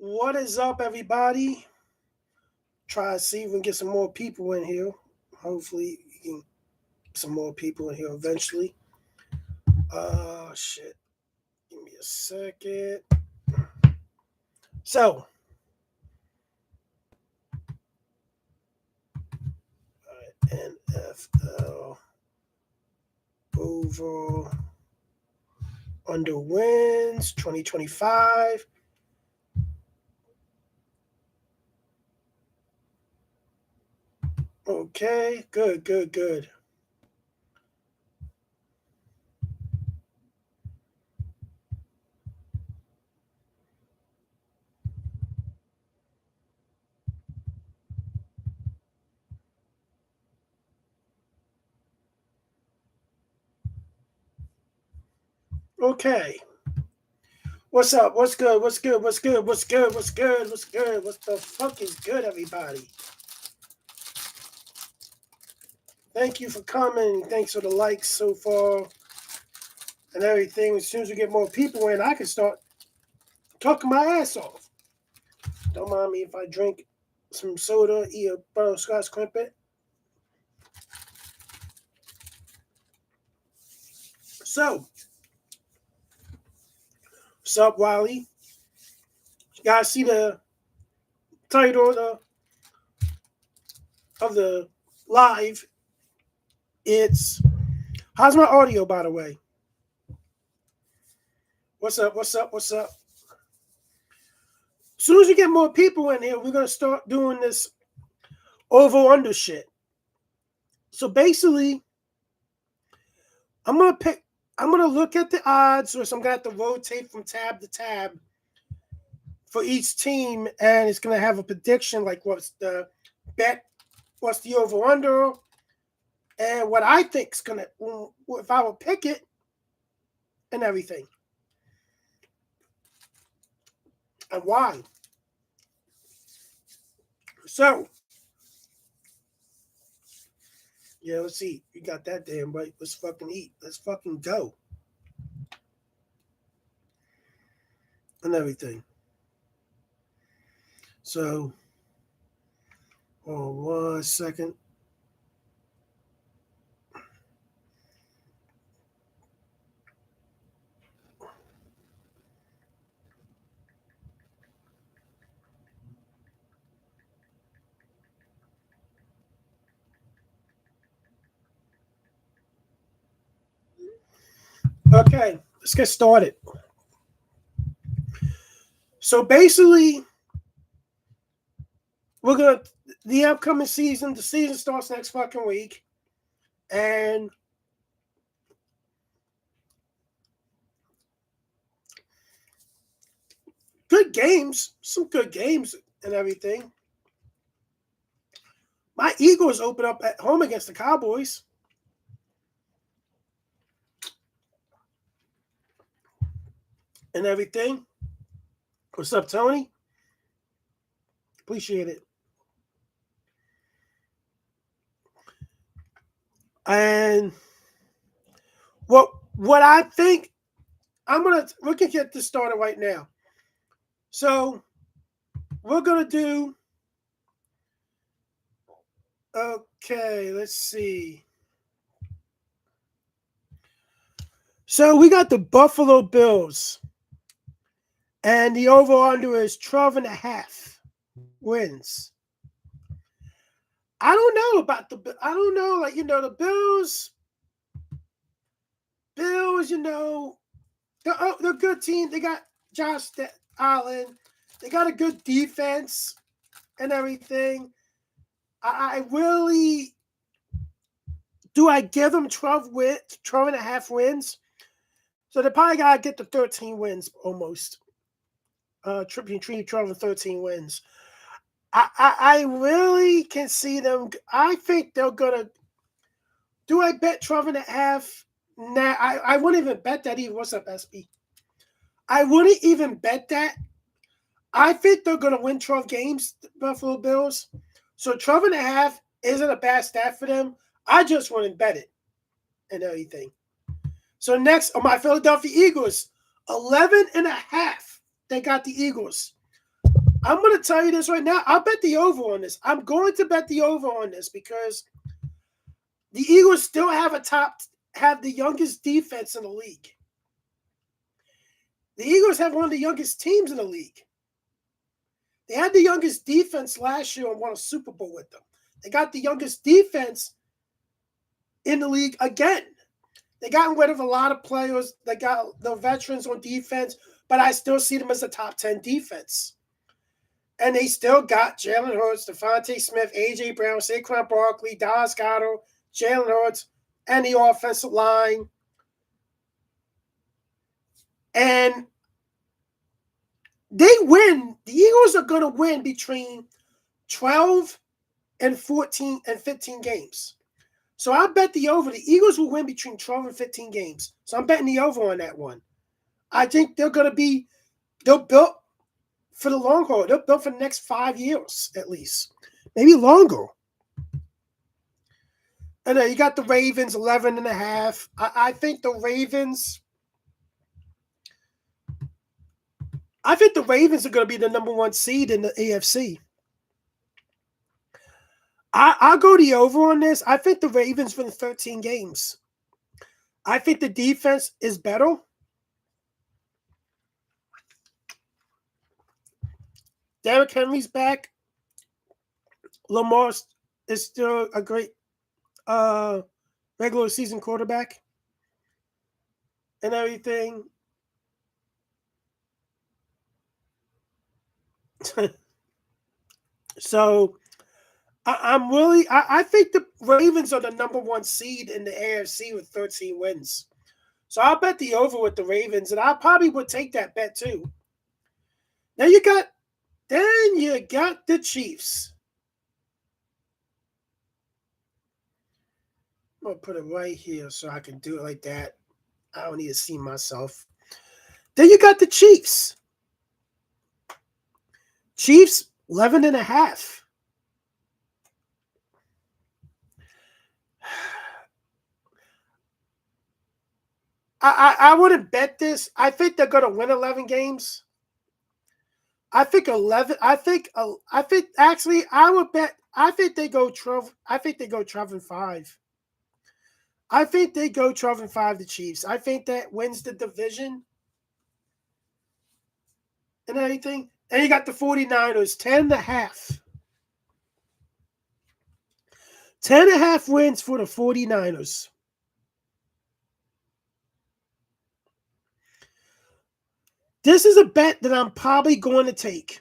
What is up, everybody? Try to see if we can get some more people in here. Hopefully, we can get some more people in here eventually. Shit. Give me a second. So, NFL over under wins 2025. Okay, good. Okay. What's up? What's good? What's good? What's good? What's good? What's good? What's good? What the fuck is good, everybody? Thank you for coming. Thanks for the likes so far and everything. As soon as we get more people in, I can start talking my ass off. Don't mind me if I drink some soda, eat a butterscotch crimpet. So, what's up, Wiley? You guys see the title of the live? It's how's my audio, by the way? What's up? What's up? What's up? As soon as we get more people in here, we're gonna start doing this over under shit. So basically, I'm gonna look at the odds, or so I'm gonna have to rotate from tab to tab for each team, and it's gonna have a prediction like what's the bet, what's the over under, and what I think's gonna if I would pick it, and everything, and why. So, yeah, let's eat. You got that damn right. Let's fucking eat. Let's fucking go. And everything. So, hold on 1 second. Okay, let's get started. So basically, we're gonna the upcoming season. The season starts next fucking week, and good games, some good games and everything. My Eagles open up at home against the Cowboys. And everything. What's up, Tony? Appreciate it. And what I think, we can get this started right now. So we're gonna do. Okay, let's see. So we got the Buffalo Bills, and the over/under is 12.5 wins. I don't know about I don't know, like, the Bills. They're a good team. They got Josh Allen. They got a good defense and everything. I really do. I give them 12.5 wins. So they probably gotta get to 13 wins almost. Between 12 and 13 wins. I really can see them. I think they're gonna. Do I bet 12.5? Nah, I wouldn't even bet that either. What's up, SB? I wouldn't even bet that. I think they're gonna win 12 games, the Buffalo Bills. So 12.5 isn't a bad stat for them. I just wouldn't bet it and everything. So next my Philadelphia Eagles, 11.5. They got the Eagles. I'm going to tell you this right now. I'll bet the over on this. I'm going to bet the over on this because the Eagles still have the youngest defense in the league. The Eagles have one of the youngest teams in the league. They had the youngest defense last year and won a Super Bowl with them. They got the youngest defense in the league again. They got rid of a lot of players. They got the veterans on defense, but I still see them as a top 10 defense. And they still got Jalen Hurts, Devontae Smith, A.J. Brown, Saquon Barkley, Dallas Goedert, Jalen Hurts, and the offensive line. And they win. The Eagles are going to win between 12 and 14 and 15 games. So I bet the over. The Eagles will win between 12 and 15 games. So I'm betting the over on that one. I think they're built for the long haul. They're built for the next 5 years at least. Maybe longer. And then you got the Ravens, 11.5. I think the Ravens are going to be the number 1 seed in the AFC. I'll go the over on this. I think the Ravens win 13 games. I think the defense is better. Derrick Henry's back. Lamar is still a great regular season quarterback and everything. So I think the Ravens are the number 1 seed in the AFC with 13 wins. So I'll bet the over with the Ravens, and I probably would take that bet too. Then you got the Chiefs. I'm going to put it right here so I can do it like that. I don't need to see myself. Then you got the Chiefs. Chiefs, 11.5. I wouldn't bet this. I think they're going to win 11 games. I think 11. I think actually I would bet. I think they go 12. I think they go 12-5. I think they go 12-5. The Chiefs. I think that wins the division and everything. And you got the 49ers, 10.5. 10.5 wins for the 49ers. This is a bet that I'm probably going to take.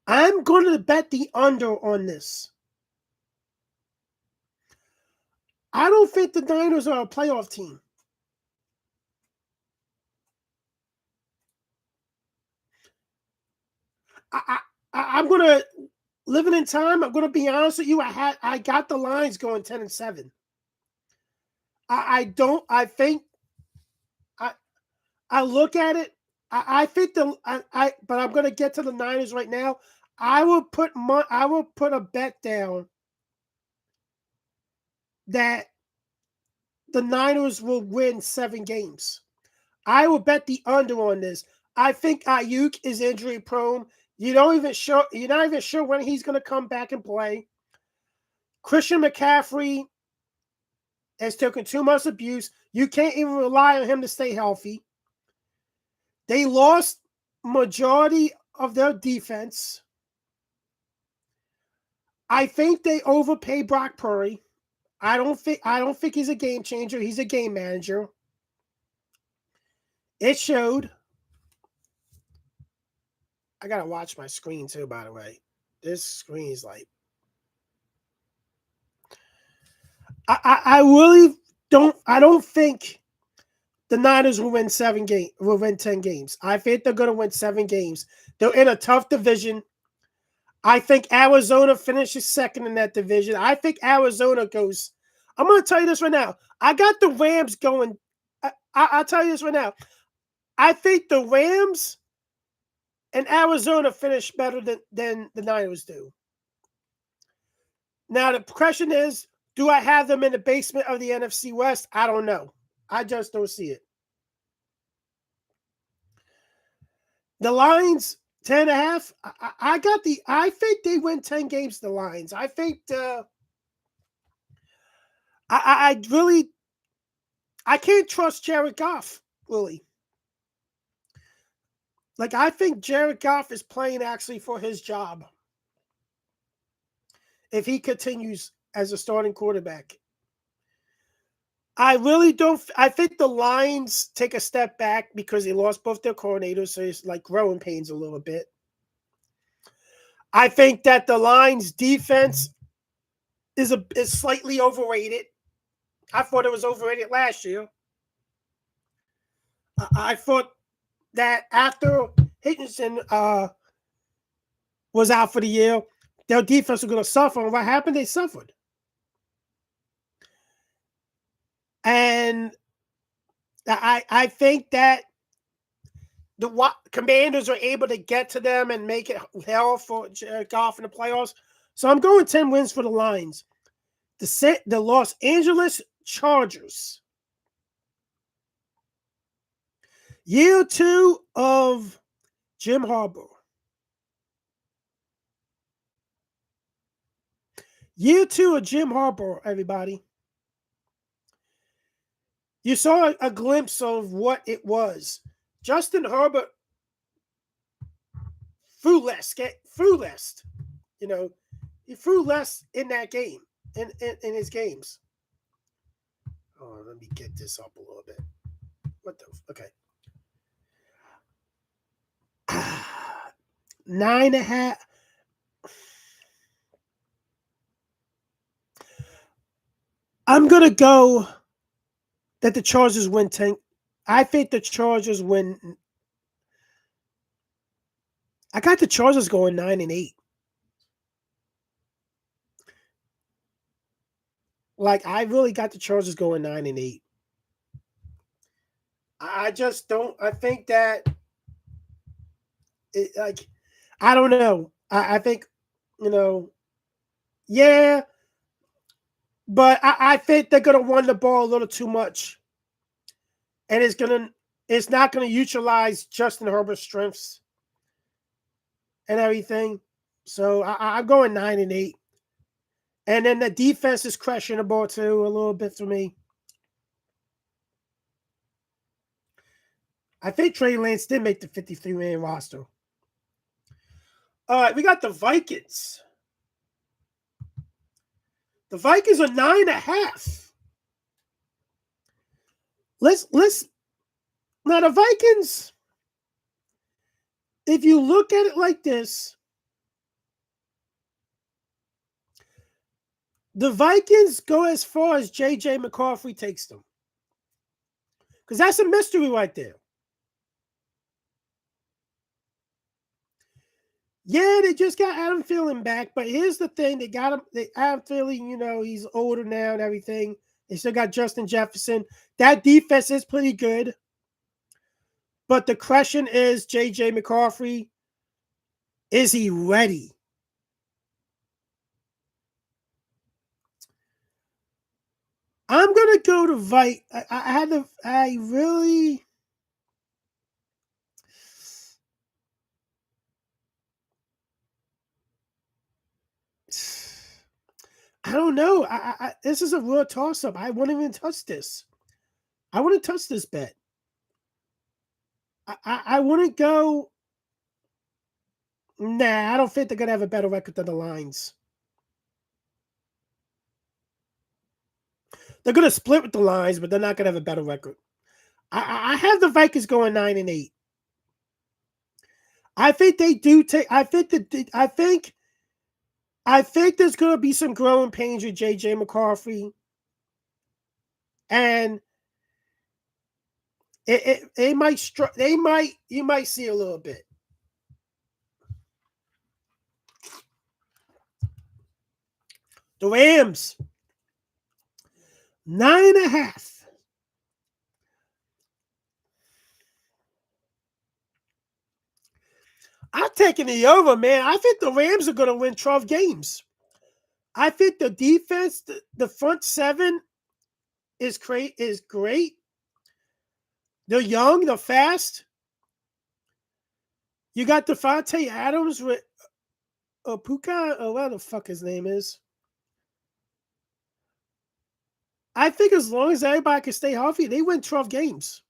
I'm going to bet the under on this. I don't think the Niners are a playoff team. I'm going to, living in time, I'm going to be honest with you. I got the lines going 10-7. I look at it. But I'm going to get to the Niners right now. I will put a bet down that the Niners will win 7 games. I will bet the under on this. I think Ayuk is injury prone. You're not even sure when he's going to come back and play. Christian McCaffrey has taken too much abuse. You can't even rely on him to stay healthy. They lost majority of their defense. I think they overpay Brock Purdy. I don't think he's a game changer. He's a game manager. It showed. I gotta watch my screen too, by the way. This screen is like I really don't. I don't think the Niners will win 10 games. I think they're going to win 7 games. They're in a tough division. I think Arizona finishes second in that division. I think Arizona goes. I'm going to tell you this right now. I got the Rams going. I'll tell you this right now. I think the Rams and Arizona finish better than the Niners do. Now, the question is, do I have them in the basement of the NFC West? I don't know. I just don't see it. The lines 10.5. I think they win 10 games. The Lions. I think. I really. I can't trust Jared Goff, Willie. Like, I think Jared Goff is playing actually for his job. If he continues as a starting quarterback. I really don't. I think the Lions take a step back because they lost both their coordinators, so it's like growing pains a little bit. I think that the Lions' defense is slightly overrated. I thought it was overrated last year. I thought that after Higginson was out for the year, their defense was going to suffer. And what happened? They suffered. And I think that the Commanders are able to get to them and make it hell for Goff in the playoffs. So I'm going 10 wins for the Lions. The Los Angeles Chargers. Year 2 of Jim Harbaugh. Year 2 of Jim Harbaugh, everybody. You saw a glimpse of what it was. Justin Herbert threw less. You know, he threw less in that game, in his games. Oh, let me get this up a little bit. Okay. 9.5. I'm going to go that the Chargers win 10. I think the Chargers win. I got the Chargers going 9-8. Like, I really got the Chargers going 9-8. I just don't. I think that I don't know. I think, yeah, but I think they're gonna run the ball a little too much, and it's not gonna utilize Justin Herbert's strengths and everything. So I'm going 9-8, and then the defense is crushing the ball too a little bit for me. I think Trey Lance did make the 53-man roster. All right, we got the Vikings. The Vikings are 9.5. Let's now the Vikings. If you look at it like this, the Vikings go as far as J.J. McCaffrey takes them. Because that's a mystery right there. Yeah, they just got Adam Thielen back, but here's the thing: they got him. Adam Thielen, he's older now and everything. They still got Justin Jefferson. That defense is pretty good, but the question is, J.J. McCaffrey, is he ready? I'm gonna go to Vite. I really. I don't know. This is a real toss-up. I wouldn't even touch this. I wouldn't touch this bet. I wouldn't go. Nah, I don't think they're gonna have a better record than the Lions. They're gonna split with the Lions, but they're not gonna have a better record. I have the Vikings going 9-8. I think they do take. I think there's going to be some growing pains with J.J. McCaffrey. And you might see a little bit. The Rams, 9.5. I'm taking the over, man. I think the Rams are going to win 12 games. I think the defense, the front seven is great. They're young, they're fast. You got Devontae Adams with Puka, or what the fuck his name is. I think as long as everybody can stay healthy, they win 12 games.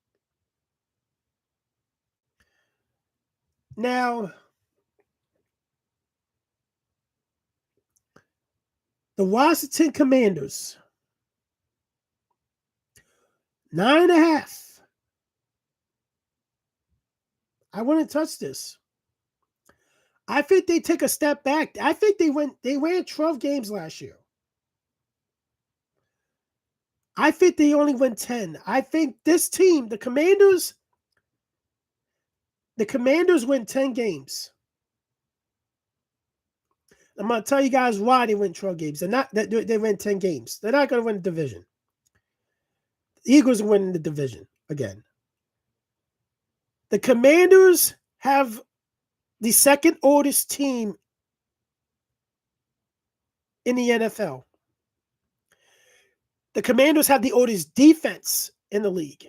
Now, the Washington Commanders, 9.5. I wouldn't touch this. I think they take a step back. I think they ran 12 games last year. I think they only win 10. I think this team, the Commanders win 10 games. I'm going to tell you guys why they win 12 games. They win 10 games. They're not going to win the division. The Eagles are winning the division again. The Commanders have the second oldest team in the NFL. The Commanders have the oldest defense in the league.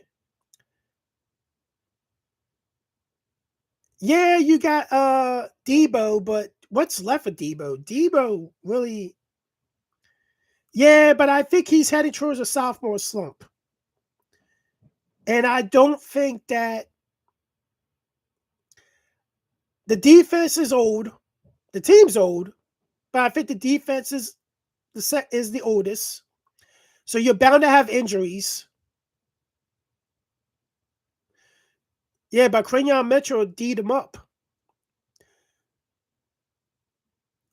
Yeah, you got Debo, but what's left of Debo? Debo really. Yeah, but I think he's heading towards a sophomore slump. And I don't think that the defense is old. The team's old, but I think the defense is the oldest. So you're bound to have injuries. Yeah, but Quinyon Mitchell D'd him up.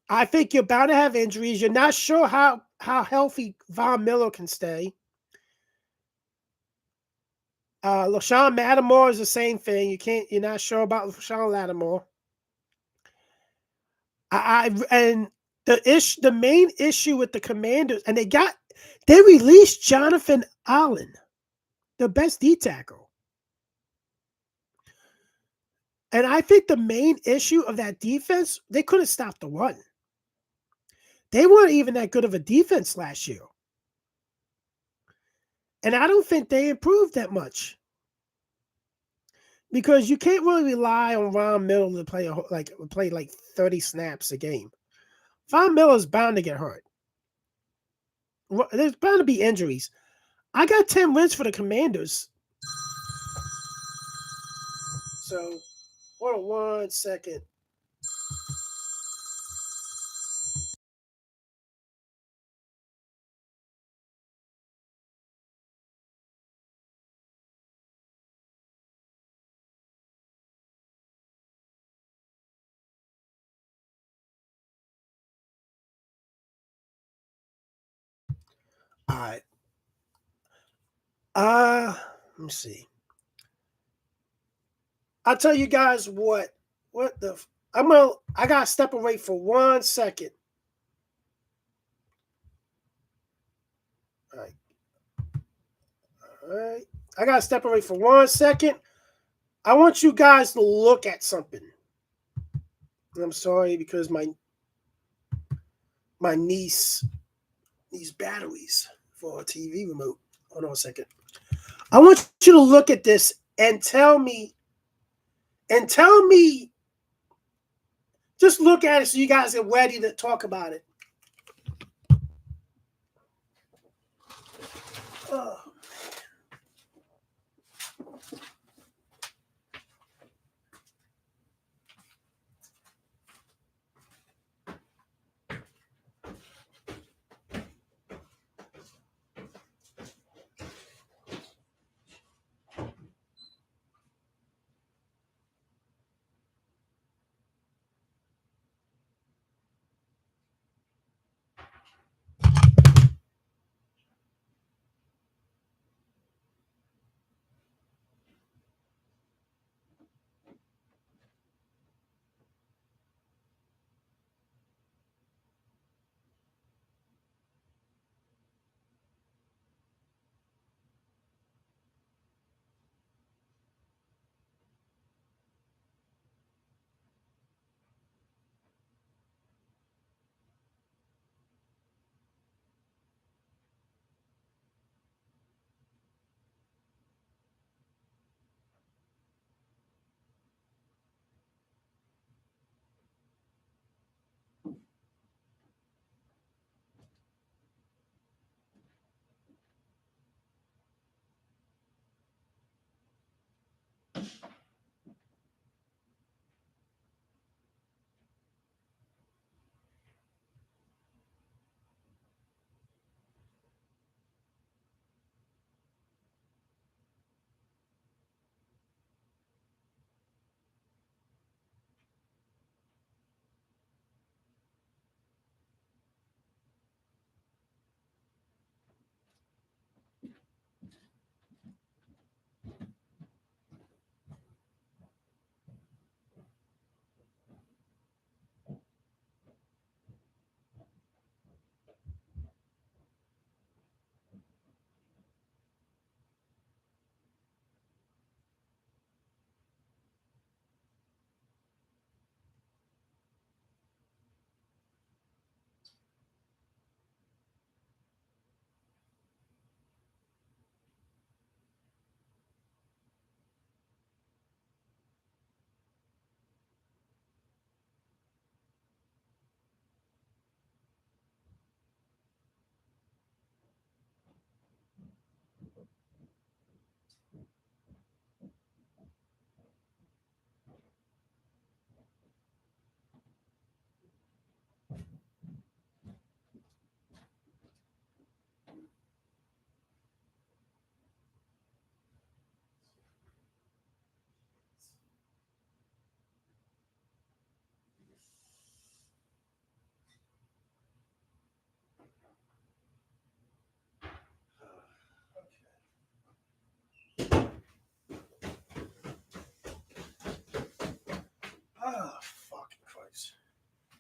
I think you're bound to have injuries. You're not sure how healthy Von Miller can stay. LaShawn Lattimore is the same thing. You're not sure about LaShawn Lattimore. And the main issue with the Commanders, and they released Jonathan Allen, the best D tackle. And I think the main issue of that defense, they couldn't stop the run. They weren't even that good of a defense last year. And I don't think they improved that much. Because you can't really rely on Von Miller to play like 30 snaps a game. Von Miller's bound to get hurt. There's bound to be injuries. I got 10 wins for the Commanders. So, hold on 1 second. All right. Let me see. I'll tell you guys what I gotta step away for 1 second. All right. All right. I gotta step away for 1 second. I want you guys to look at something. And I'm sorry because my niece needs batteries for a TV remote. Hold on a second. I want you to look at this and tell me, just look at it so you guys are ready to talk about it. Oh.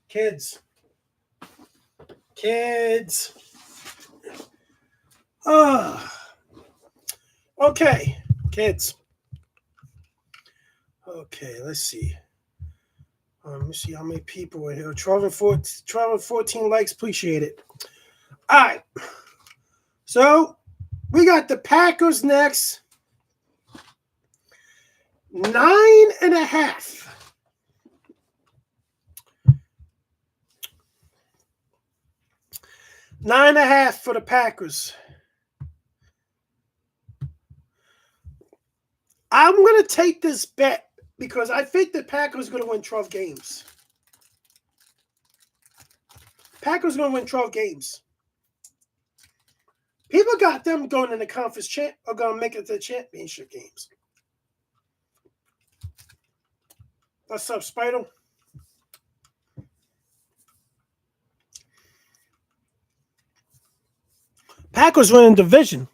Kids. Okay, kids. Okay, let's see. Let me see how many people are here. 12 and 14 likes. Appreciate it. All right. So we got the Packers next. 9.5. 9.5 for the Packers. I'm going to take this bet because I think the Packers are going to win 12 games. Packers are going to win 12 games. People got them going in the conference champ or going to make it to the championship games. What's up, Spider? Packers winning division.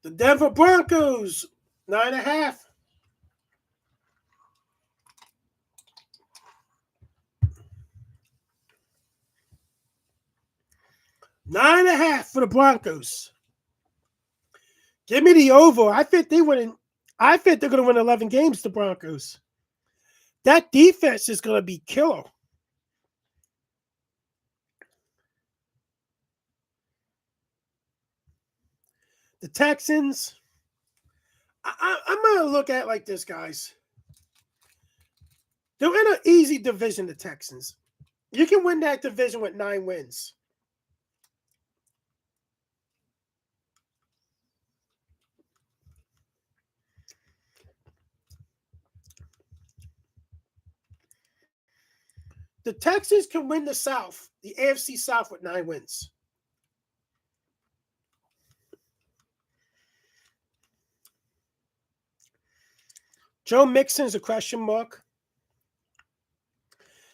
The Denver Broncos, 9.5. 9.5 for the Broncos. Give me the over. I think they're going to win 11 games, the Broncos. That defense is going to be killer. The Texans, I'm going to look at it like this, guys. They're in an easy division, the Texans. You can win that division with 9 wins. The Texans can win the South, the AFC South, with 9 wins. Joe Mixon's a question mark.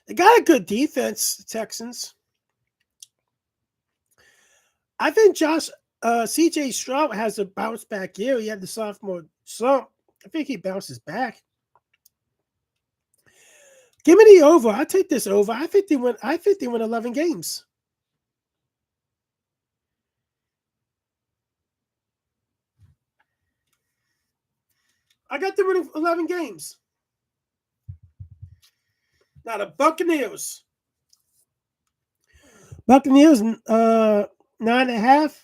They got a good defense, the Texans. I think C.J. Stroud has a bounce back year. He had the sophomore slump. I think he bounces back. Give me the over. I'll take this over. I think they win 11 games. I got them winning 11 games. Now the Buccaneers. 9.5.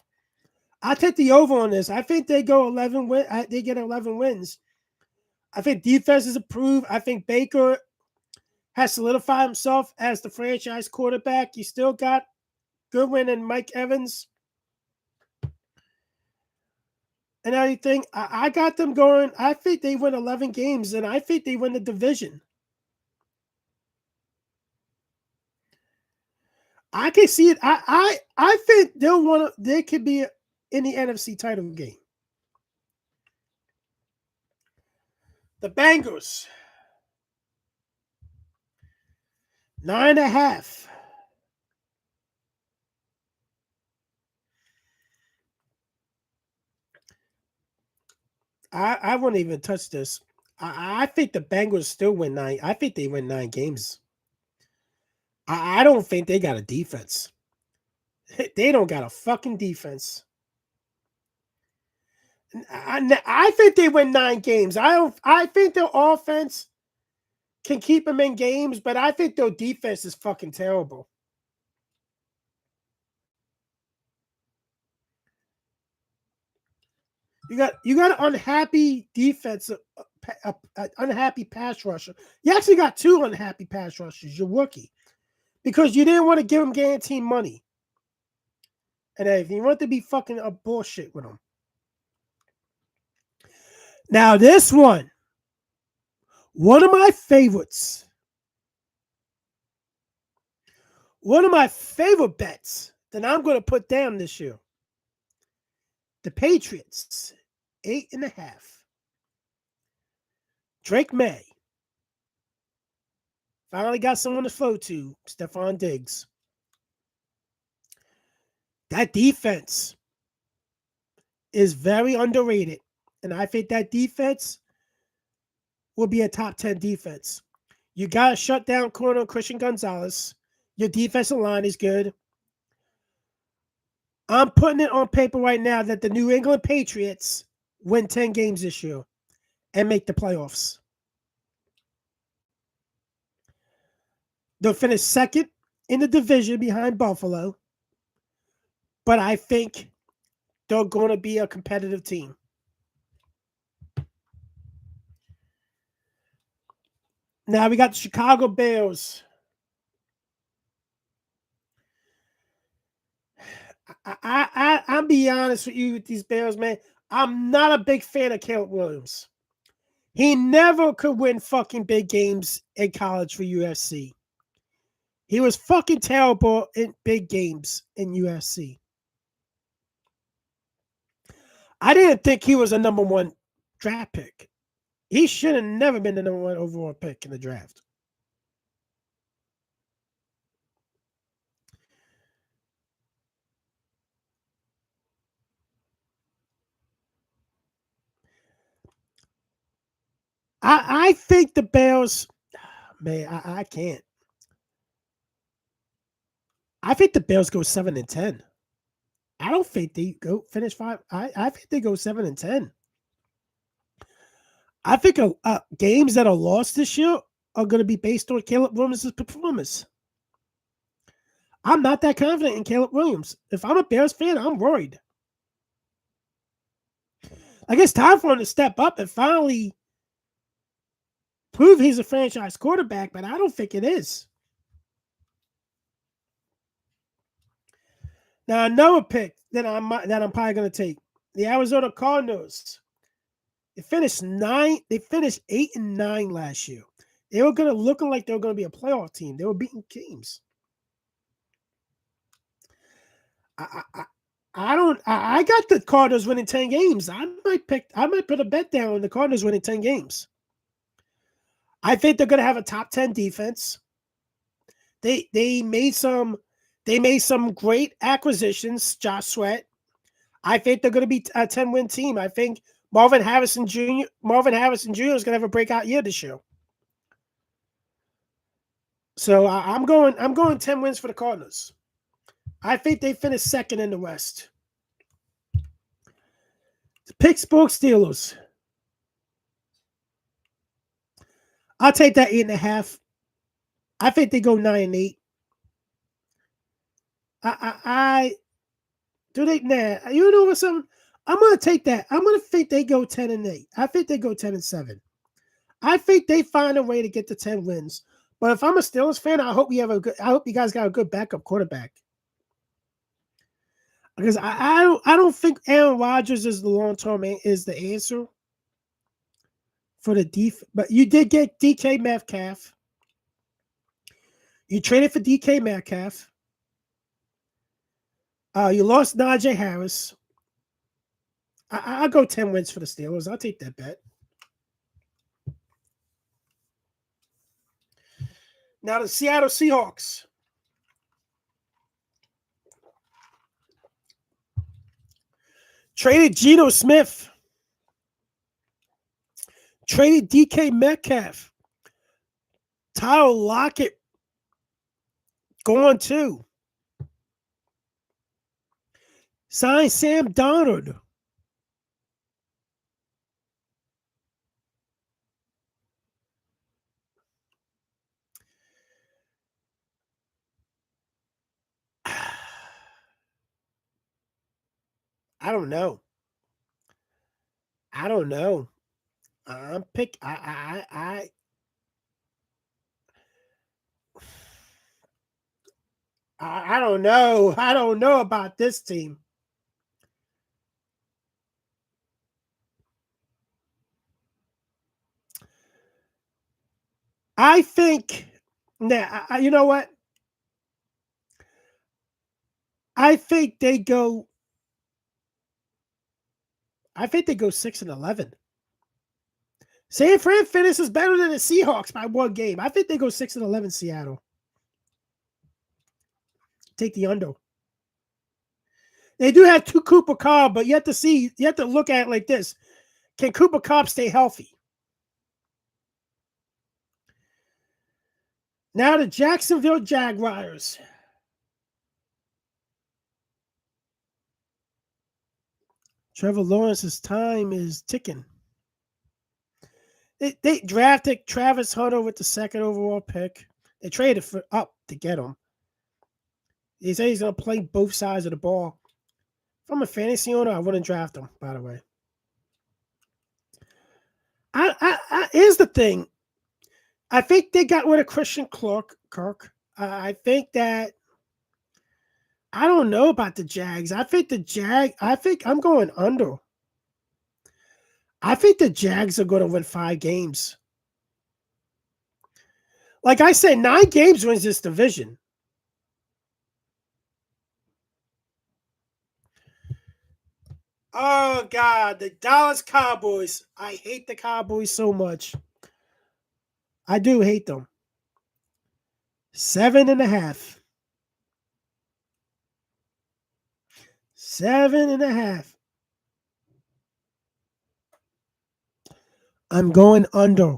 I'll take the over on this. I think they go 11 win. They get 11 wins. I think defense is improved. I think Baker has solidified himself as the franchise quarterback. You still got Goodwin and Mike Evans and everything. I got them going. I think they win 11 games, and I think they win the division. I can see it. I think they could be in the NFC title game. The Bengals. 9.5. I wouldn't even touch this. I think the Bengals still win 9. I think they win 9 games. I don't think they got a defense. They don't got a fucking defense. I think they win 9 games. I think their offense can keep them in games, but I think their defense is fucking terrible. You got an unhappy defense, unhappy pass rusher. You actually got 2 unhappy pass rushers. You're rookie because you didn't want to give them guaranteed money, and if you want to be fucking a bullshit with them. Now this one of my favorites. One of my favorite bets that I'm going to put down this year. The Patriots, 8.5. Drake May. Finally got someone to throw to. Stephon Diggs. That defense is very underrated. And I think that defense will be a top 10 defense. You got to shut down corner Christian Gonzalez. Your defensive line is good. I'm putting it on paper right now that the New England Patriots win 10 games this year and make the playoffs. They'll finish second in the division behind Buffalo, but I think they're going to be a competitive team. Now we got the Chicago Bears. I'll be honest with you with these Bears, man. I'm not a big fan of Caleb Williams. He never could win fucking big games in college for USC. He was fucking terrible in big games in USC. I didn't think he was a number one draft pick. He should have never been the number one overall pick in the draft. I think the Bears, man, I can't. I think the Bears go 7-10. I don't think they go finish 5. I think they go 7-10. I think games that are lost this year are going to be based on Caleb Williams' performance. I'm not that confident in Caleb Williams. If I'm a Bears fan, I'm worried. I guess time for him to step up and finally prove he's a franchise quarterback, but I don't think it is. Now, another pick that I'm probably going to take, the Arizona Cardinals. They finished 8-9 last year. They were going to look like they were going to be a playoff team. They were beating teams. I got the Cardinals winning 10 games. I might put a bet down on the Cardinals winning 10 games. I think they're going to have a top 10 defense. They made some great acquisitions. Josh Sweat. I think they're going to be a 10-win team. I think Marvin Harrison Jr. is going to have a breakout year this year. So I'm going 10 wins for the Cardinals. I think they finish second in the West. The Pittsburgh Steelers. I'll take that 8.5. I think they go 9-8. You know what? Something. I'm gonna take that. I'm gonna think they go 10-8. I think they go 10-7. I think they find a way to get to 10 wins. But if I'm a Steelers fan, I hope you guys got a good backup quarterback. Because I don't think Aaron Rodgers is the long-term is the answer for the defense. But you did get DK Metcalf. You traded for DK Metcalf. You lost Najee Harris. I'll go 10 wins for the Steelers. I'll take that bet. Now the Seattle Seahawks. Traded Geno Smith. Traded DK Metcalf. Tyler Lockett. Gone too. Signed Sam Darnold. I don't know. I don't know. I don't know. I don't know about this team. I think that you know what? I think they go 6-11. San Fran finishes better than the Seahawks by one game. I think they go 6-11 Seattle. Take the under. They do have two Cooper Cobb, but you have to look at it like this. Can Cooper Cobb stay healthy? Now the Jacksonville Jaguars. Trevor Lawrence's time is ticking. They drafted Travis Hunter with the second overall pick. They traded up to get him. He said he's going to play both sides of the ball. If I'm a fantasy owner, I wouldn't draft him, by the way. Here's the thing. I think they got rid of Christian Kirk. I think that I don't know about the Jags. I think I'm going under. I think the Jags are going to win 5 games. Like I said, 9 games wins this division. Oh, God, the Dallas Cowboys. I hate the Cowboys so much. I do hate them. 7.5. 7.5. I'm going under.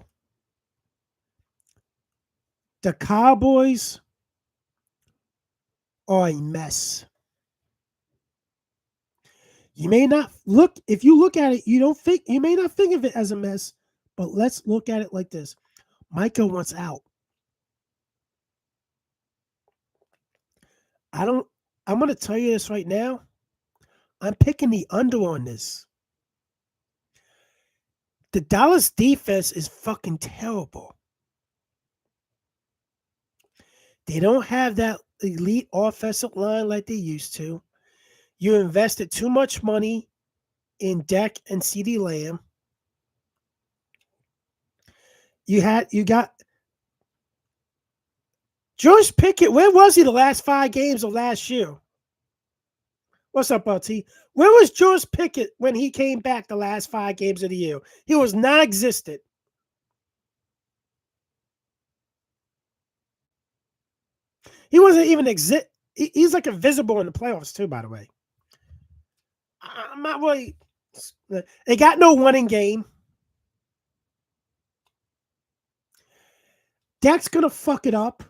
The Cowboys are a mess. You may not look, if you look at it, you may not think of it as a mess, but let's look at it like this. Micah wants out. I'm going to tell you this right now. I'm picking the under on this. The Dallas defense is fucking terrible. They don't have that elite offensive line like they used to. You invested too much money in Dak and CeeDee Lamb. You got George Pickett. Where was he the last 5 games of last year? What's up, LT? Where was George Pickett when he came back the last 5 games of the year? He was non-existent. He wasn't even exist. He's like invisible in the playoffs too, by the way. I'm not really. They got no winning game. Dak's gonna fuck it up.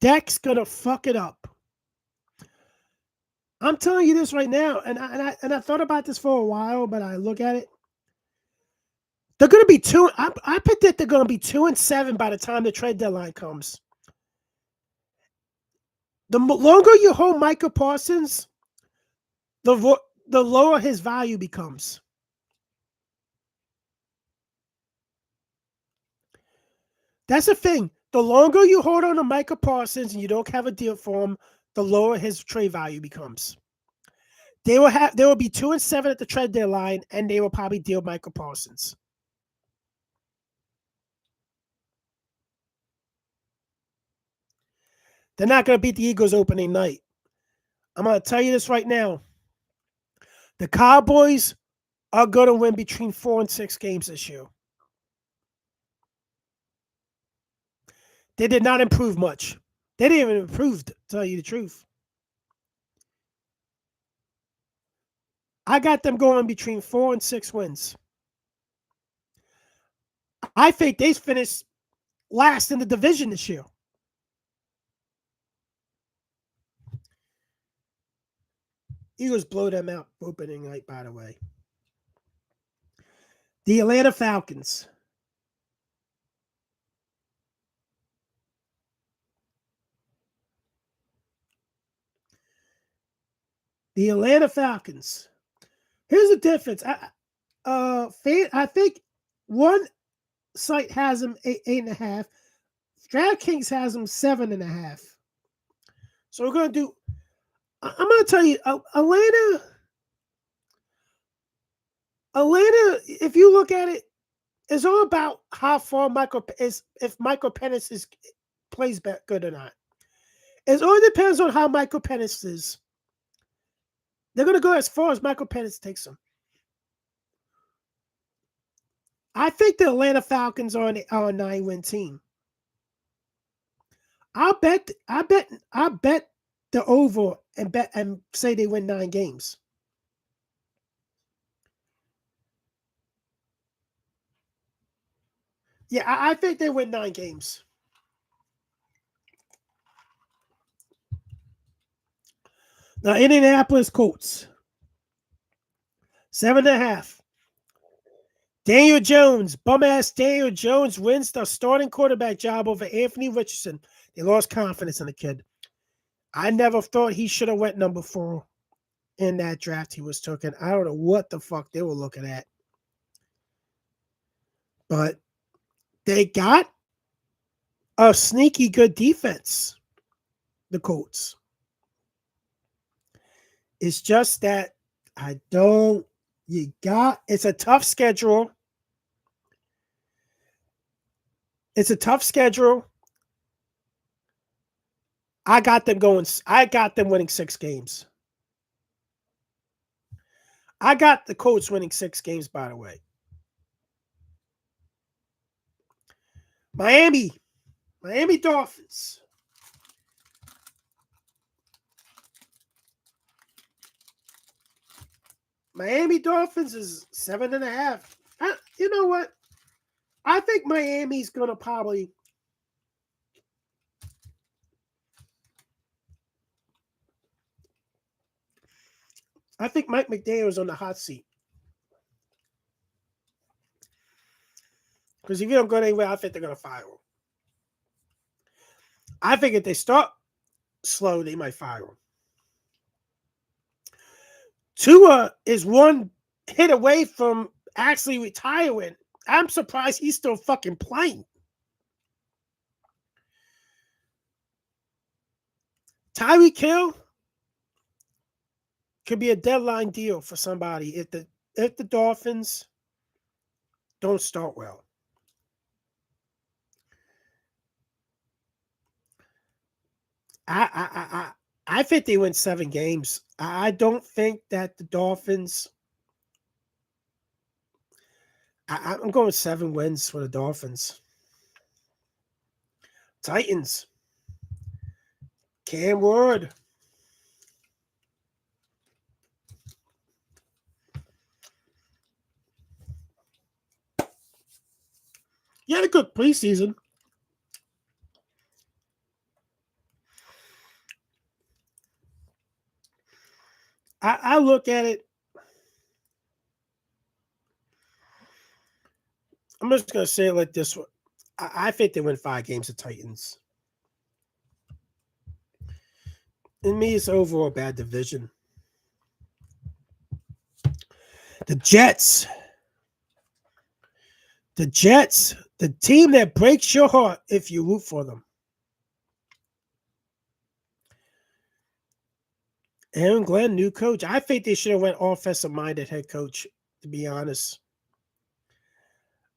Dak's gonna fuck it up. I'm telling you this right now, and I thought about this for a while, but I look at it. They're gonna be 2. I predict they're gonna be 2-7 by the time the trade deadline comes. The longer you hold Micah Parsons, the lower his value becomes. That's the thing. The longer you hold on to Micah Parsons and you don't have a deal for him, the lower his trade value becomes. They will be 2-7 at the trade deadline, and they will probably deal Micah Parsons. They're not going to beat the Eagles opening night. I'm going to tell you this right now. The Cowboys are going to win between 4 and 6 games this year. They did not improve much. They didn't even improve, to tell you the truth. I got them going between 4 and 6 wins. I think they finished last in the division this year. Eagles blow them out opening night, by the way. The Atlanta Falcons. The Atlanta Falcons. Here's the difference. I think one site has them 8.5. DraftKings has them 7.5. So we're going to do. I'm going to tell you, Atlanta. If you look at it, it's all about how far if Michael Penix plays good or not. It all depends on how Michael Penix is. They're going to go as far as Michael Penix takes them. I think the Atlanta Falcons are a 9-win team. I bet the over and say they win 9 games. Yeah, I think they win 9 games. Now, Indianapolis Colts, 7.5. Daniel Jones, bum-ass Daniel Jones wins the starting quarterback job over Anthony Richardson. They lost confidence in the kid. I never thought he should have went number 4 in that draft he was taken. I don't know what the fuck they were looking at. But they got a sneaky good defense, the Colts. It's just that it's a tough schedule. It's a tough schedule. I got them winning 6 games. I got the Colts winning 6 games, by the way. Miami Dolphins. Miami Dolphins is 7.5. You know what? I think Miami's going to probably. I think Mike McDaniel's on the hot seat. Because if you don't go anywhere, I think they're going to fire him. I think if they start slow, they might fire him. Tua is one hit away from actually retiring. I'm surprised he's still fucking playing. Tyreek Hill could be a deadline deal for somebody if the Dolphins don't start well. I think they win 7 games. I don't think that the Dolphins. I'm going 7 wins for the Dolphins. Titans. Cam Ward. He had a good preseason. I look at it. I'm just going to say it like this. I think they win 5 games, the Titans. In me, it's overall a bad division. The Jets. The Jets, the team that breaks your heart if you root for them. Aaron Glenn, new coach. I think they should have went offensive-minded head coach, to be honest.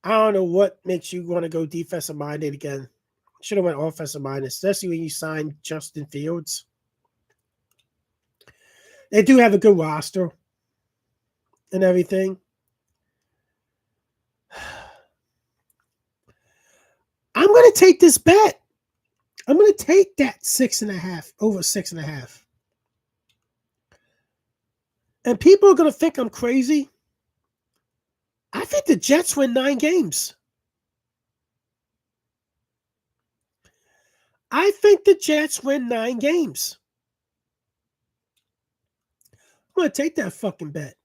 I don't know what makes you want to go defensive-minded again. Should have went offensive-minded, especially when you signed Justin Fields. They do have a good roster and everything. I'm going to take this bet. I'm going to take that 6.5 over 6.5. And people are going to think I'm crazy. I think the Jets win 9 games. I think the Jets win 9 games. I'm going to take that fucking bet.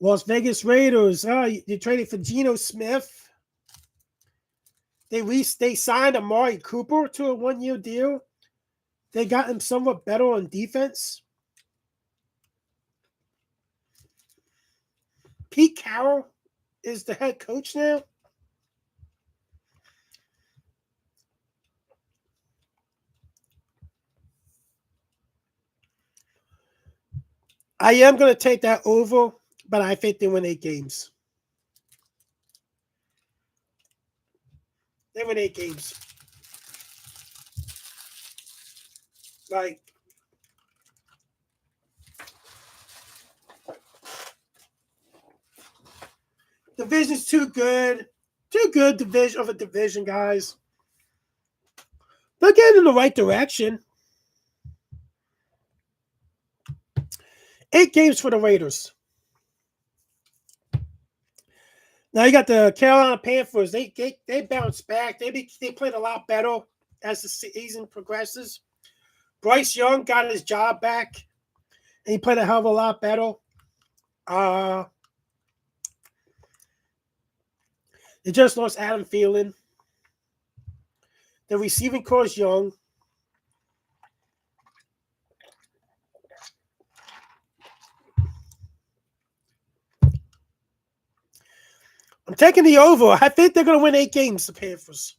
Las Vegas Raiders. You traded for Geno Smith. They signed Amari Cooper to a 1-year deal. They got him somewhat better on defense. Pete Carroll is the head coach now. I am going to take that over, but I think they win 8 games. They win 8 games. Like, Division's too good. Too good division of a division, guys. They're getting in the right direction. 8 games for the Raiders. Now you got the Carolina Panthers. They bounced back. They played a lot better as the season progresses. Bryce Young got his job back, and he played a hell of a lot better. They just lost Adam Thielen. The receiving core is young. I'm taking the over. I think they're going to win 8 games, the Panthers.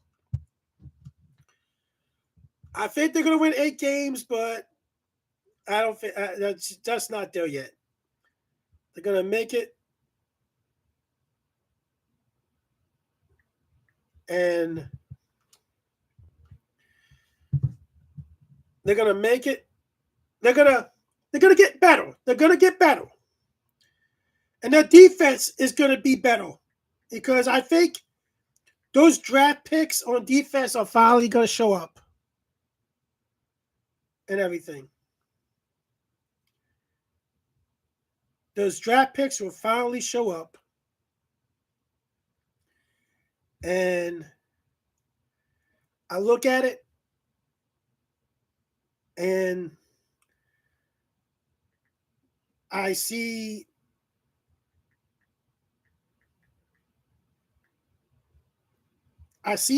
I think they're going to win 8 games, but I don't think that's just not there yet. They're going to make it. And they're going to make it. They're going to get better. They're going to get better. And their defense is going to be better. Because I think those draft picks on defense are finally going to show up. And everything. Those draft picks will finally show up. And I look at it and I see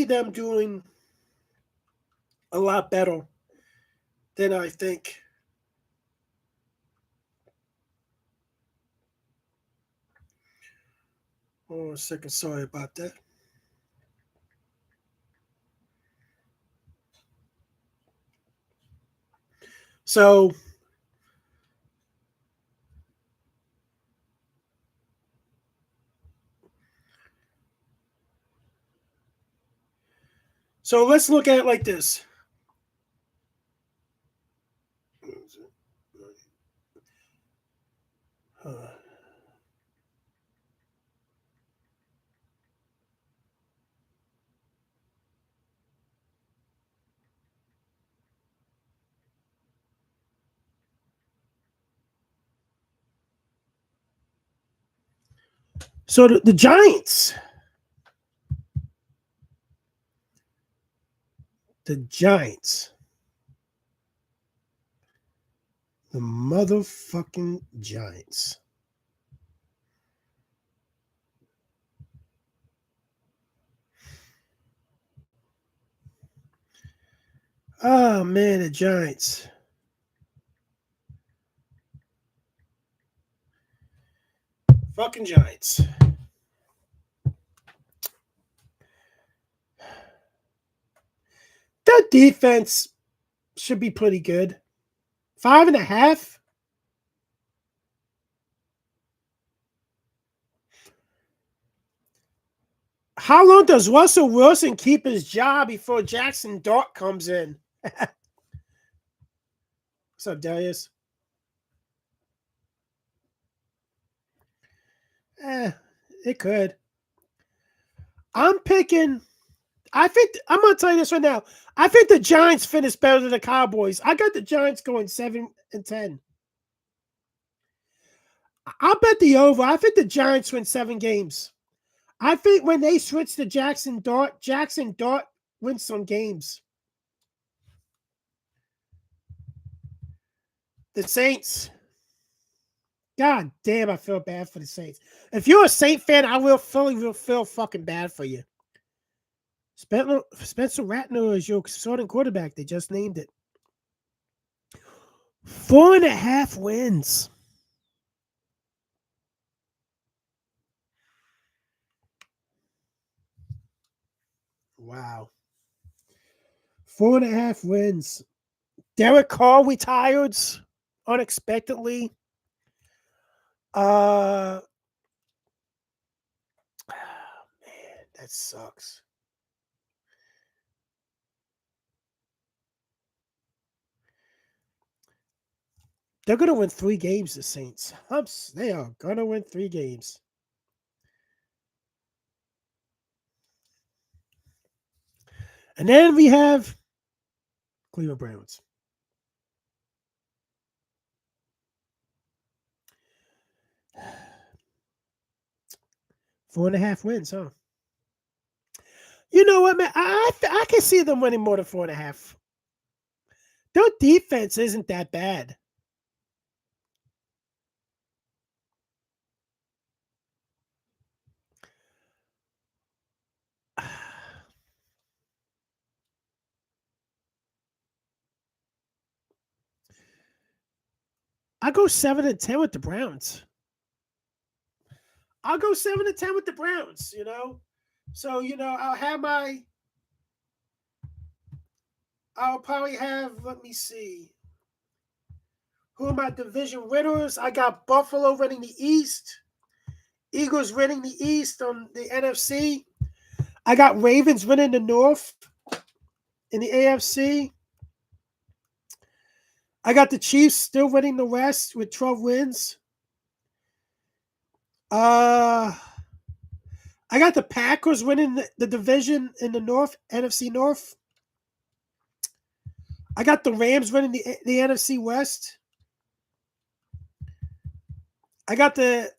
them doing a lot better than I think. Hold on a second. Sorry about that. So let's look at it like this. So the Giants. The Giants. The motherfucking Giants. Oh, man, the Giants. Fucking Giants. Their defense should be pretty good. 5.5. How long does Russell Wilson keep his job before Jackson Dart comes in? What's up, Darius? It could. I'm picking. I think I'm gonna tell you this right now. I think the Giants finish better than the Cowboys. I got the Giants going 7-10. I'll bet the over. I think the Giants win 7 games. I think when they switch to Jackson Dart wins some games. The Saints. God damn, I feel bad for the Saints. If you're a Saint fan, I will feel fucking bad for you. Spencer Rattler is your starting quarterback. They just named it. 4.5 wins. Wow. 4.5 wins. Derek Carr retired unexpectedly. Man, that sucks. They're going to win 3 games, the Saints. They are going to win 3 games. And then we have Cleveland Browns. Four and a half wins, huh? You know what, man? I can see them winning more than 4.5. Their defense isn't that bad. I go 7-10 with the Browns. I'll go 7-10 with the Browns. So I'll probably have. Let me see. Who are my division winners? I got Buffalo winning the East. Eagles winning the East on the NFC. I got Ravens winning the North in the AFC. I got the Chiefs still winning the West with 12 wins. I got the Packers winning the division in the North, NFC North. I got the Rams winning the NFC West. I got the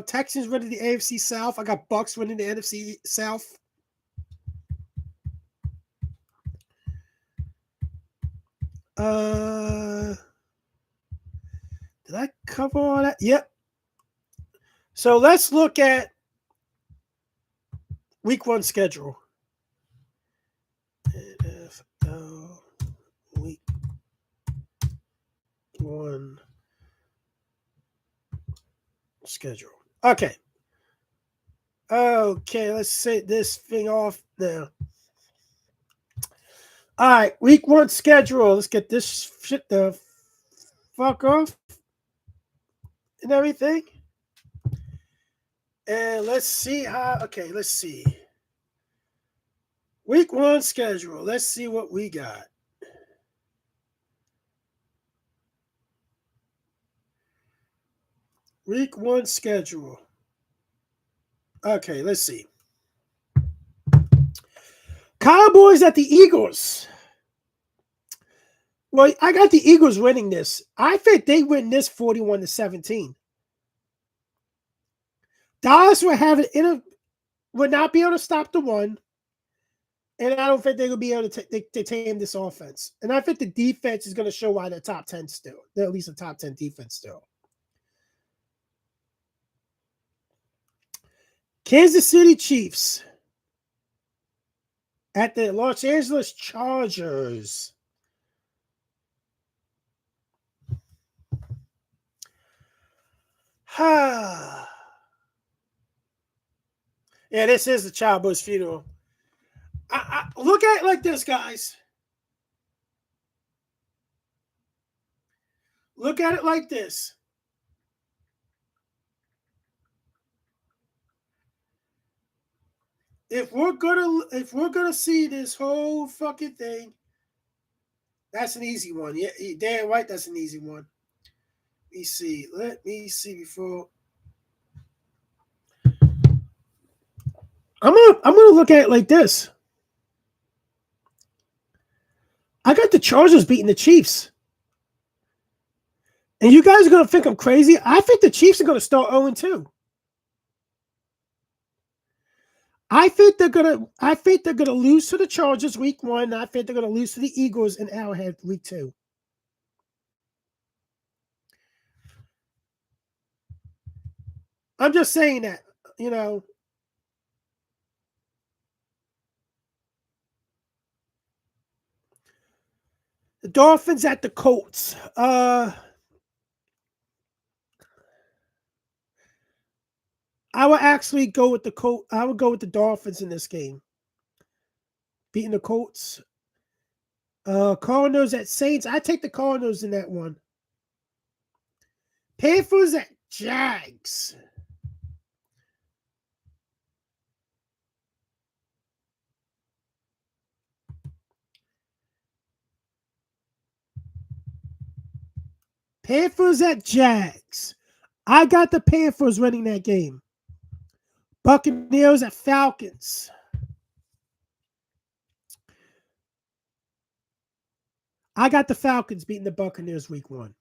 Texans winning the AFC South. I got Bucks winning the NFC South. Did I cover all that? Yep. So let's look at Week 1 schedule. NFL Week 1 schedule. Okay. Let's set this thing off now. All right, Week 1 schedule. Let's get this shit the fuck off and everything. And let's see how. Okay, let's see. Week 1 schedule. Let's see what we got. Week 1 schedule. Okay, let's see. Cowboys at the Eagles. Well, I got the Eagles winning this. I think they win this 41-17. Dallas would not be able to stop the run, and I don't think they're going to be able to tame this offense. And I think the defense is going to show why they're top 10 still. They're at least a top 10 defense still. Kansas City Chiefs at the Los Angeles Chargers. Yeah, this is the Childbirth's funeral. I look at it like this, guys. Look at it like this. If we're gonna see this whole fucking thing, that's an easy one. Yeah, damn right, that's an easy one. Let me see before. I'm gonna look at it like this. I got the Chargers beating the Chiefs. And you guys are gonna think I'm crazy. I think the Chiefs are gonna start 0-2. I think they're gonna lose to the Chargers week 1. I think they're gonna lose to the Eagles in Arrowhead week 2. I'm just saying that, The Dolphins at the Colts. I would actually go with the Colts. I would go with the Dolphins in this game. Beating the Colts. Cardinals at Saints. I take the Cardinals in that one. Panthers at Jags. Panthers at Jags. I got the Panthers winning that game. Buccaneers at Falcons. I got the Falcons beating the Buccaneers week 1.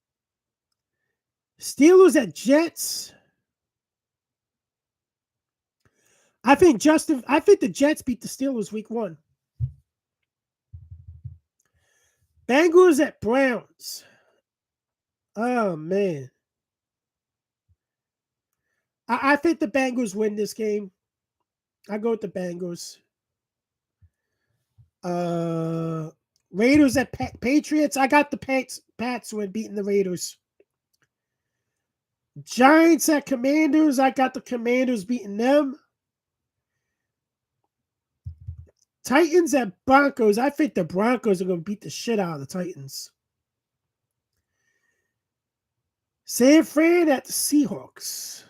Steelers at Jets. I think the Jets beat the Steelers week 1. Bengals at Browns. Oh, man. I think the Bengals win this game. I go with the Bengals. Raiders at Patriots. I got the Pats win beating the Raiders. Giants at Commanders. I got the Commanders beating them. Titans at Broncos. I think the Broncos are going to beat the shit out of the Titans. San Fran at the Seahawks.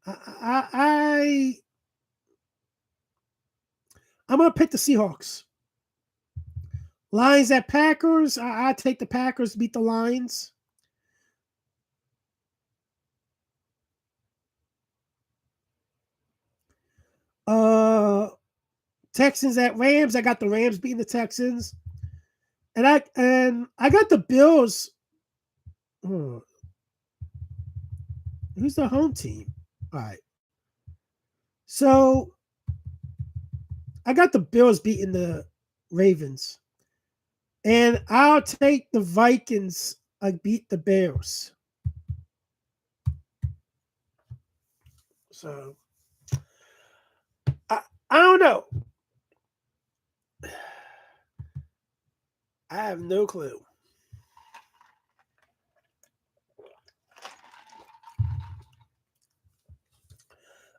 I'm going to pick the Seahawks. Lions at Packers. I take the Packers to beat the Lions. Texans at Rams. I got the Rams beating the Texans. And I got the Bills. Who's the home team? All right. So I got the Bills beating the Ravens. And I'll take the Vikings beat the Bears. So I don't know. I have no clue.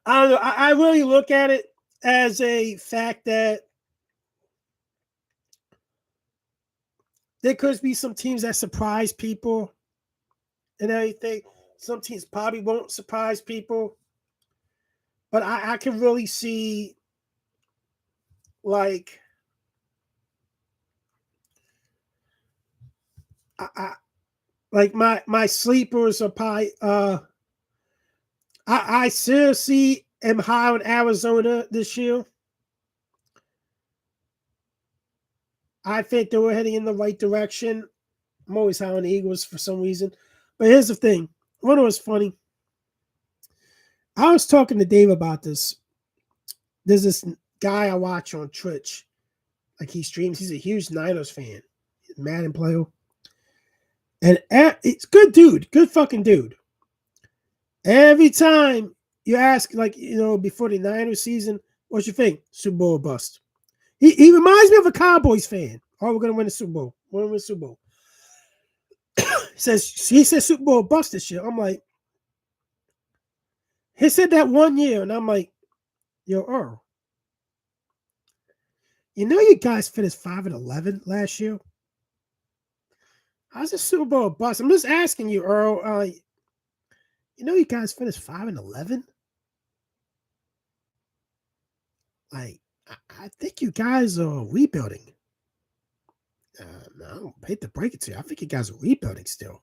I don't know. I really look at it as a fact that there could be some teams that surprise people and everything. Some teams probably won't surprise people. But I can really see, like, like my sleepers are probably I seriously am high on Arizona this year. I think they were heading in the right direction. I'm always high on the Eagles for some reason. But here's the thing. What was funny. I was talking to Dave about this. There's this guy I watch on Twitch. Like he streams. He's a huge Niners fan. He's a Madden player. And it's good dude. Good fucking dude. Every time you ask, like, before the Niners season, what's your thing? Super Bowl or bust. He reminds me of a Cowboys fan. Oh, we're going to win the Super Bowl. We're going to win the Super Bowl. He says Super Bowl or bust this year. I'm like, he said that one year, and I'm like, yo, Earl, you guys finished 5-11 last year? How's the Super Bowl bust? I'm just asking you, Earl. You guys finished 5-11? Like, I think you guys are rebuilding. No, I don't hate to break it to you. I think you guys are rebuilding still.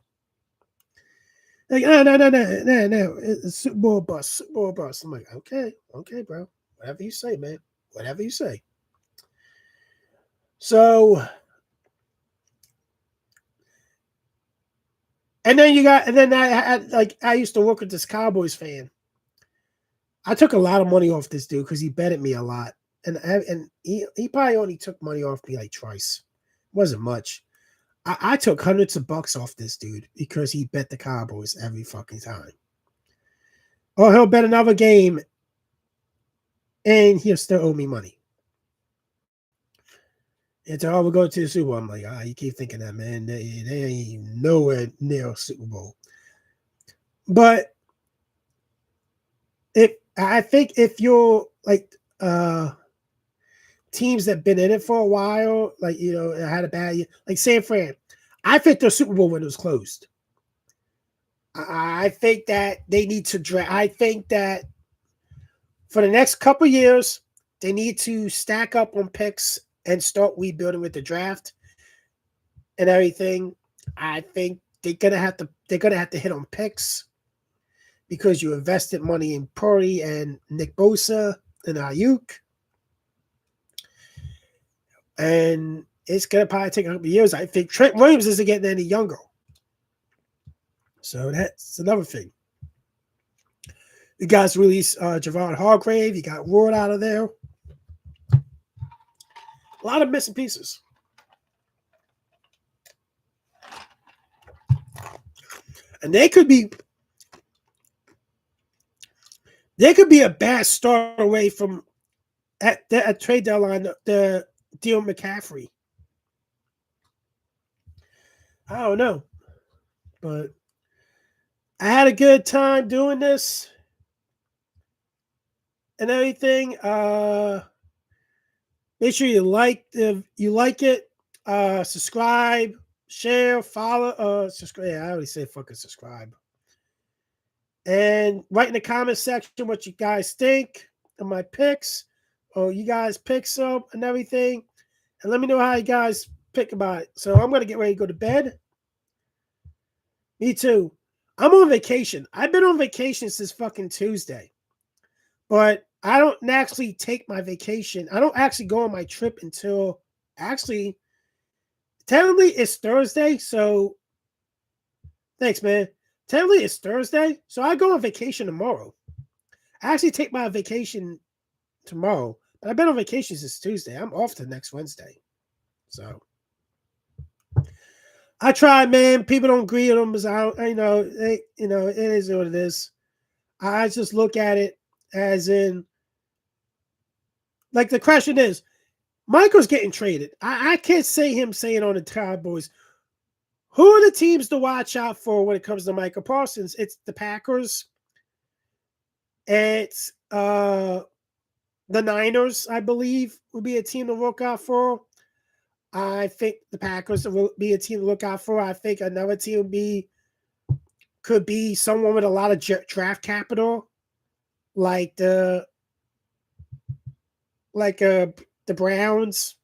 Like, no. It's Super Bowl bust. Super Bowl bust. I'm like, okay, bro. Whatever you say, man. Whatever you say. So, and then I used to work with this Cowboys fan. I took a lot of money off this dude because he betted me a lot. And he probably only took money off me like twice. It wasn't much. I took hundreds of bucks off this dude because he bet the Cowboys every fucking time. Or he'll bet another game and he'll still owe me money. And so, we'll go to the Super Bowl. I'm like, you keep thinking that, man. They ain't nowhere near Super Bowl. But I think if you're like teams that been in it for a while, like, had a bad year, like San Fran, I think their Super Bowl window is closed. I think that they need to draft. I think that for the next couple of years, they need to stack up on picks and start rebuilding with the draft and everything. I think they're gonna have to hit on picks because you invested money in Purdy and Nick Bosa. and Ayuk. And it's going to probably take a couple of years. I think Trent Williams isn't getting any younger. So that's another thing. You guys released Javon Hargrave. You got Ward out of there. A lot of missing pieces. And they could be a bad start away from at trade deadline the deal McCaffrey. I don't know. But I had a good time doing this and everything. Make sure you like it. Subscribe, share, follow. Subscribe. Yeah, I always say fucking subscribe. And write in the comment section what you guys think of my picks, or you guys pick some and everything, and let me know how you guys pick about it. So I'm gonna get ready to go to bed. Me too. I'm on vacation. I've been on vacation since fucking Tuesday, but I don't actually take my vacation. I don't actually go on my trip until actually, technically it's Thursday. So thanks, man. Technically it's Thursday, so I go on vacation tomorrow. I actually take my vacation tomorrow, but I've been on vacation since Tuesday. I'm off to next Wednesday. So I try, man. People don't agree with them. It is what it is. I just look at it as in, like, the question is, Michael's getting traded. I can't say him saying on the Cowboys, who are the teams to watch out for when it comes to Michael Parsons? It's the Packers. It's the Niners, I believe, will be a team to look out for. I think the Packers will be a team to look out for. I think another team could be someone with a lot of draft capital, like the Browns,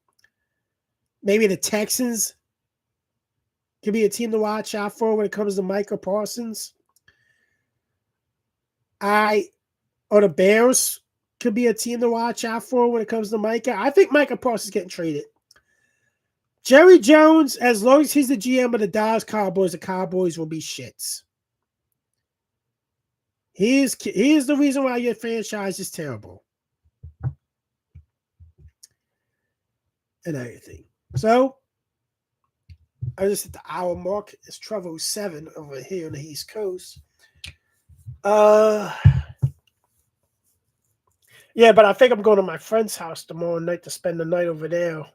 maybe the Texans. Could be a team to watch out for when it comes to Michael Parsons. Or the Bears could be a team to watch out for when it comes to Micah. I think Michael Parsons is getting traded. Jerry Jones, as long as he's the GM of the Dallas Cowboys, the Cowboys will be shits. He is the reason why your franchise is terrible. And everything. So, I just hit the hour mark. It's 12:07 over here on the East Coast. Yeah, but I think I'm going to my friend's house tomorrow night to spend the night over there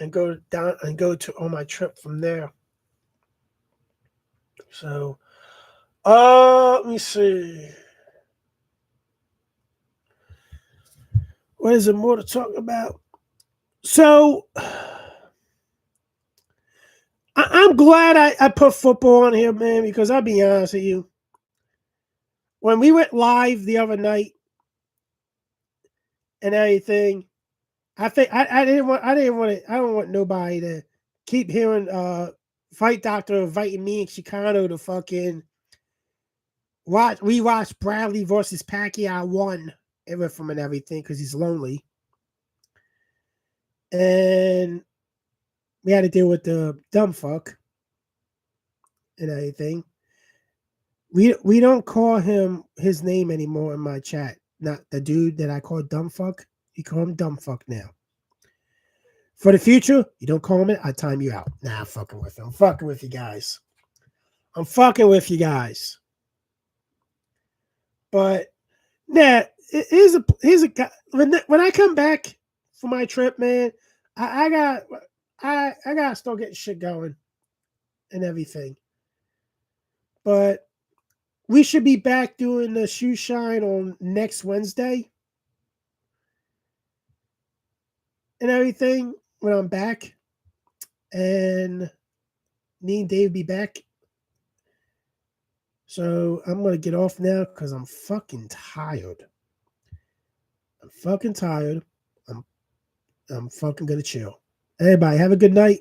and go down and go on my trip from there. So, let me see. What is there more to talk about? So, I'm glad I put football on here, man, because I'll be honest with you. When we went live the other night and everything, I think I don't want nobody to keep hearing Fight Doctor inviting me and Chicano to fucking rewatch Bradley versus Pacquiao 1 from and everything because he's lonely. And we had to deal with the dumb fuck and everything. We don't call him his name anymore in my chat. Not the dude that I call dumb fuck. You call him dumb fuck now. For the future, you don't call him it, I time you out. Nah, I'm fucking with him. I'm fucking with you guys. But nah, here's a guy. When I come back from my trip, man, I gotta start getting shit going and everything. But we should be back doing the shoe shine on next Wednesday and everything when I'm back. And me and Dave be back. So I'm going to get off now because I'm fucking tired. I'm fucking going to chill. Everybody, have a good night.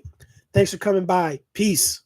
Thanks for coming by. Peace.